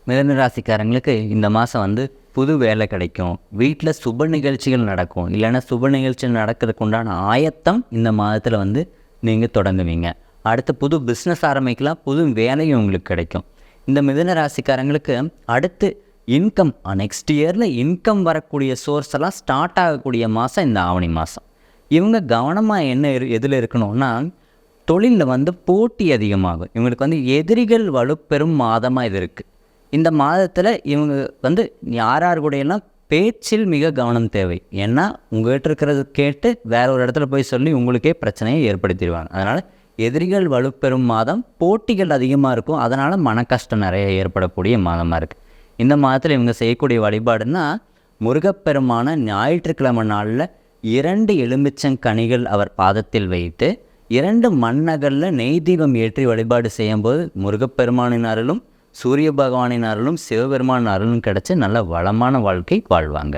மிதுன ராசிக்காரங்களுக்கு இந்த மாதம் வந்து புது வேலை கிடைக்கும், வீட்டில் சுப நிகழ்ச்சிகள் நடக்கும், இல்லைன்னா சுப நிகழ்ச்சிகள் நடக்கிறதுக்கு உண்டான ஆயத்தம் இந்த மாதத்தில் வந்து நீங்கள் தொடங்குவீங்க. அடுத்து புது பிஸ்னஸ் ஆரம்பிக்கலாம், புது வேலையும் உங்களுக்கு கிடைக்கும். இந்த மிதுன ராசிக்காரங்களுக்கு அடுத்து இன்கம் நெக்ஸ்ட் இயரில் இன்கம் வரக்கூடிய சோர்ஸ் எல்லாம் ஸ்டார்ட் ஆகக்கூடிய மாதம் இந்த ஆவணி மாதம். இவங்க கவனமாக எதில் இருக்கணும்னா, தொழிலில் வந்து போட்டி அதிகமாகும். இவங்களுக்கு வந்து எதிரிகள் வலுப்பெறும் மாதமாக இது இருக்குது. இந்த மாதத்தில் இவங்க வந்து யார் கூடையெல்லாம் பேச்சில் மிக கவனம் தேவை. ஏன்னா உங்கள்கிட்ட இருக்கிறது கேட்டு வேற ஒரு இடத்துல போய் சொல்லி உங்களுக்கே பிரச்சனையை ஏற்படுத்திடுவாங்க. அதனால் எதிரிகள் வலுப்பெறும் மாதம், போட்டிகள் அதிகமாக இருக்கும். அதனால் மன கஷ்டம் நிறைய ஏற்படக்கூடிய மாதமாக இருக்குது. இந்த மாதத்தில் இவங்க செய்யக்கூடிய வழிபாடுன்னா, முருகப்பெருமான ஞாயிற்றுக்கிழமை நாளில் 2 எலுமிச்சங்கனிகள் அவர் பாதத்தில் வைத்து 2 மண்ணகலில் நெய் தீபம் ஏற்றி வழிபாடு செய்யும்போது முருகப்பெருமானின் அருளும், சூரிய பகவானின் அருளும், சிவபெருமானின் அருளும் கிடச்சி நல்ல வளமான வாழ்க்கை வாழ்வாங்க.